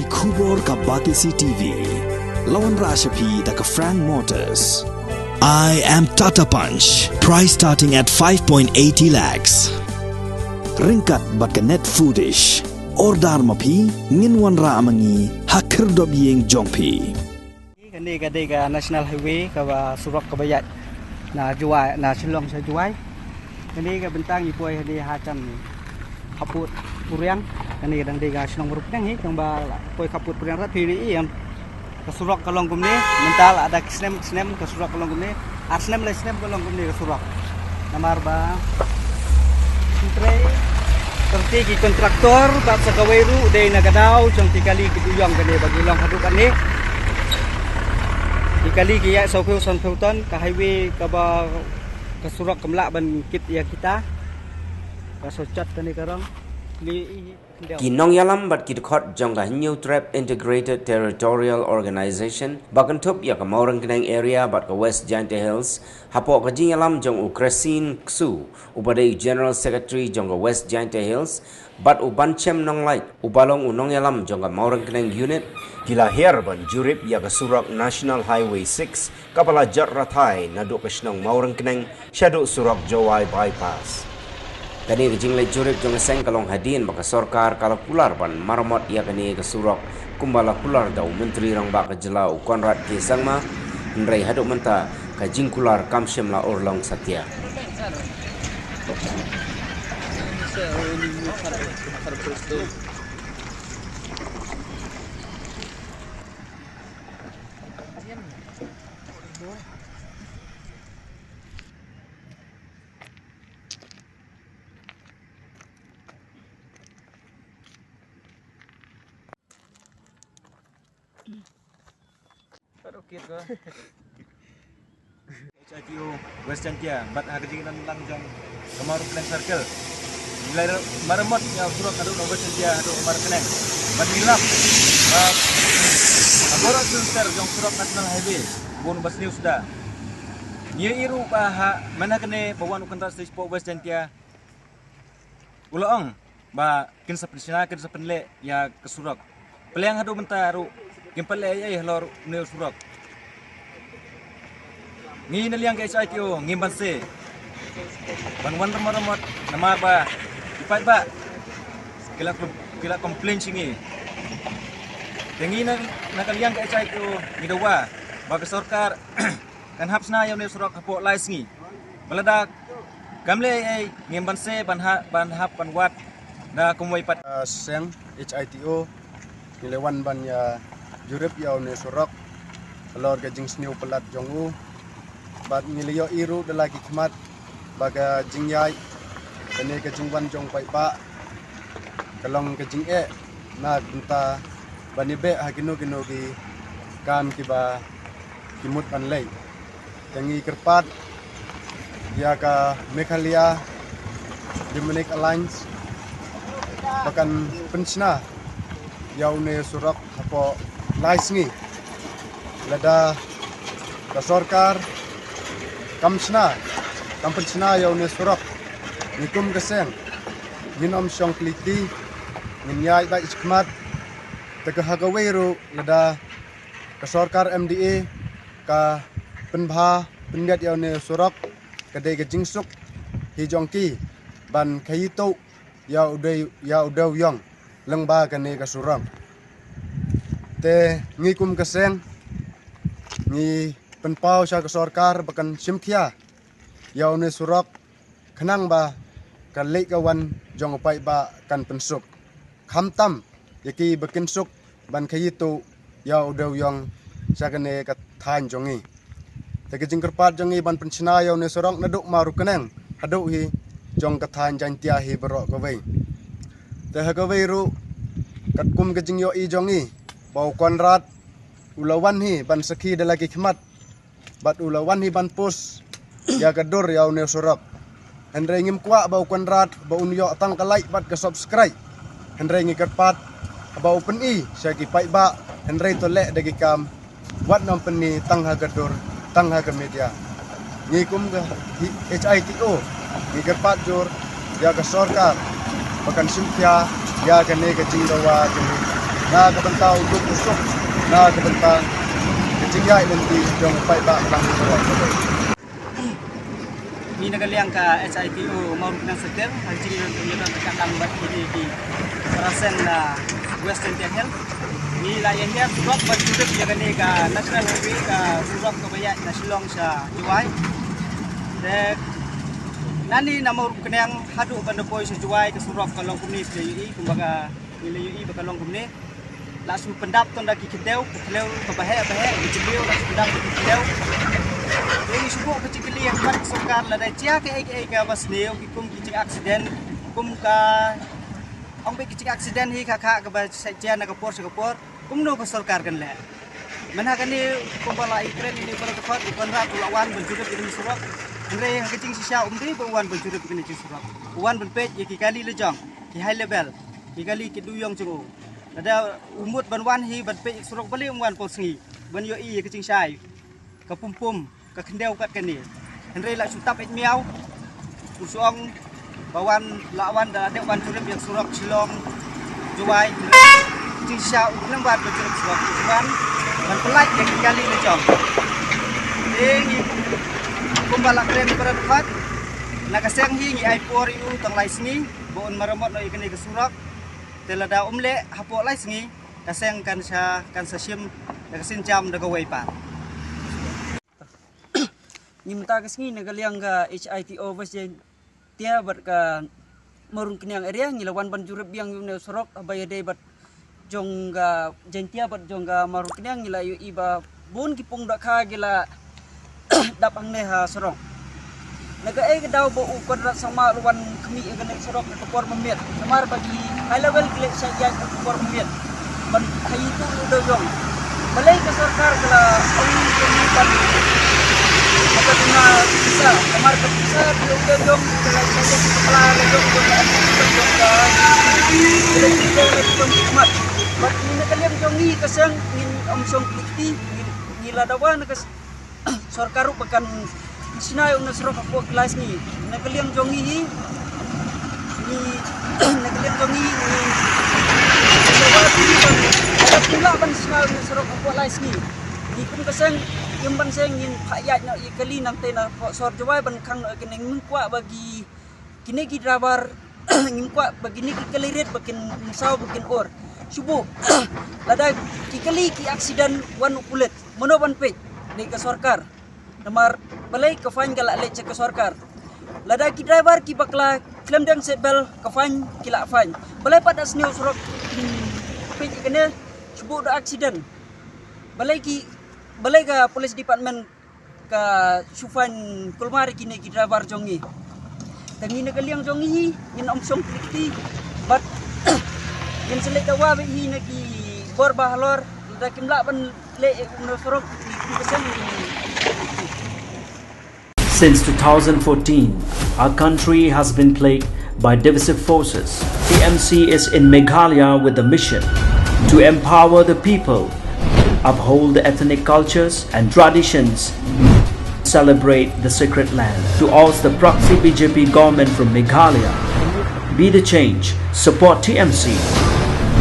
Kubor ka Batisi TV. Lawan Rashapi da ka Frank Motors. I am Tata Punch. Price starting at 5.80 lakhs. Ringkat bat ka net foodish. Ordar mapi nginwan ra amangi hakir dob yeng jongpi. Kani ka National Highway ka Surak Kabayat na juai na Shillong sa juai. Kani ka bentang ipoy hadi hacam kaput puriang. Kani kadang dia Shillong berupang ni kang ba poy kaput puriang rat pili iam ka Surak kalong kumni mental ada snem ka Surak kalong kumni snem kalong kumni ka Surak. Namar ba sintre terti kontraktor bat sa kaweru day nagadaw jong tikali kiduyang kani bagulang hadukan ni. Dikali kaya saupeu sanpeutan ka highway ka ba ka Surak kamla ban kit ya kita ka socat tani karang Kinong yalam bat kidkhot jongga New Trap Integrated Territorial Organization bakantup ya ka Maurang Kenang area bat ka West Jaintia Hills hapo ka jing yalam jong Ukresin Ksu upadai General Secretary jongga West Jaintia Hills bat ubanchem nong light ubalong unong yalam jongga Maurang Kenang unit gila herban jurip ya ka Surak National Highway 6 kapala jar rathai naduk ka Snong Maurang Kenang syaduk Surak Jowai bypass. Kani ke jingle jurip jong seng kalong hadin baka sorkar kala pular ban marmot ia kani ke Surak kumbala pular dau menteri rang bak jelau Konrad K Sangma nrai haduk menta ka jingkular kamshem la orlong satya. HITO West Jaintia bat hagajing lang jong Maurang Kenang circle. Bila maremot ya Surak adu West Jaintia adu Maurang Kenang. Bat nilap agora center jong Surak National Highway bon bas news da. Nya iru pa mana kene bawan kontrak stage po West Jaintia. Ulang ba kinsa pensina kinsa penle ya ke Surak. Peliang adu mentaru kimpale ay lor news Surak. Ngi naliang ke HITO ngimban se banwan ramot namar ba ipat ba kila complain singi tengi na nakaliang ke HITO ngidawa baga sorkar kan hapsna yaw ne Surak hapo lais ngi balada kamle ay ngimban se ban hap ban wat na kumoy pat seng HITO nilewan ban ya jurip yaw ne Surak lor gajing sniu pelat jongu bat ngiliyo iru dalagi khmat baga jingyai kene ke jingwan jong pai pa kalong ke jing na bunta banibe hagino gino gi kam kiba kimut anlei tangi kerpat ya ka Meghalaya Democratic Alliance bahkan pensna yaune Surak hapo laisngi lada ka sorkar kampensna yaune Surak nikum keseng ginom syong kliti nginyai ba iskmat tegahagaweru lada ka sorkar MDA ka penbha pendiat yaune Surak kadai ke jingsuk hijongki ban khayito ya udau yang lengba kane ka Surak te ngikum keseng ngi penpau sya ke sorkar bakan simkia yaune Surak kenang ba kan lek kawan jong pai ba kan pensuk khamtam yaki bakin suk ban khayito ya udau yang sakane ka than jongi te ke jingkerpat jongi ban pensina yaune Surak naduk maru kenang haduk hi jong ka than Jaintia hi berok ka wei te ha ka wei ru kat kum ke jing yo i jongi bau Konrad ulawan hi ban sakhi dalagi khmat bat ulawan hi ban pos ya gadur yaune Surak hendrai ngim kwa bau Konrad bau unyo tang kalai bat ke subscribe hendrai ngikerpat bau peni syagi pai ba hendrai tolek dagi kam wat nom peni tang ha gadur tang ha ke media ngikum ke HITO ngikerpat jur ya ke sorkar bahkan simkia ya ke ne ke jingdawa ke na kabanta untuk usuk na kabanta kecingya nanti jong pai ba lang surat ni nagaliang ka HITO maurung nang setel haji ni dan kadang buat ini di perasen na Western Hill ni layan dia surat berjudul dia kini ka National Highway ka surat kebayat na Shillong sa Juwai dek nani na maurung kenang hadu bandepoi sa Juwai ke surat kalong kumni PUI kumbaga PUI bakalong kumni langsung pendap ton daki kedeu kebahe dijebeu langsung pendap kedeu ini subuh kecil yang buat sokar lah dah cia ke bas neo kum kecil aksiden kum ka ong kecil aksiden hi kakak ke bas cia nak kapor kum no ke sokar kan le mana kan ni kum bala ikren ini pada tempat bukan rat lawan berjurut ini surat ngre kecil sisa umri bawan berjurut ini surat wan berpej ya kali lejang ki high level kali ki duyong cungu ada umut banwan hi berpej surat bali wan polsi ban yo i kecil sai kapumpum ke kendau kat kini Henry lak sutap it miau usuang bawan lawan dah ada wan turip yang surok Shillong Juwai Jisha uknem buat berjurut surok usuan dan pelak yang kali lecong ini kumbalak keren berat nakaseng hi ngi aipor iu tong lai sini bon maramot no ikani ke surok telada umle hapok lai sini kaseng kan sa sim nakasin jam daga waipa ni mata kesini nagaliang ka HITO version dia berka marung kenyang area ngilawan ban jurep biang yune sorok abayade bat jongga jentia bat jongga marung kenyang ngila yu iba bun kipung dak kha gila dapang ne ha sorok naga e daw bo ukon rat sama luwan kemi gane sorok ke por memit samar bagi high level klik saja ke por memit ban hayitu do jong balai ke sarkar kala ong kemi ban apa tuna bisa kamar bisa diudah dong kalau saya kepala dong mat bat ini kalian jongi kesang ngin omsong kliti ngila dawan kes sarkar pekan sinai una serok aku kelas ni kalian jongi ni kalian jongi ni ada pula ban sinai una serok aku kelas ni ikun kesang yang ban sengin hayat nak ikali nang tena sor Juwai ban khang kening mengkwa bagi kini ki driver ngimkwa bagi ni kelirit bakin musau bakin or subuh lada kikali ki aksiden wan kulit mono ban pej ni ke sarkar namar balai ke fine galak le ke sarkar lada ki driver ki bakla claim dang setbel ke fine kila fine balai pada sneu surok pej kene subuh da aksiden balai ka police department ka Sufan Kulmar kini ki driver jongi tangi na kaliang jongi in omsong kriti but in selek tawa hi na ki bor bahalor da kimla ban le no sorok ki kesan. Since 2014, our country has been plagued by divisive forces. TMC is in Meghalaya with the mission to empower the people, uphold the ethnic cultures and traditions, celebrate the sacred land. To oust the proxy BJP government from Meghalaya, be the change, support TMC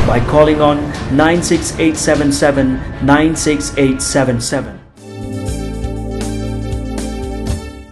by calling on 96877 96877.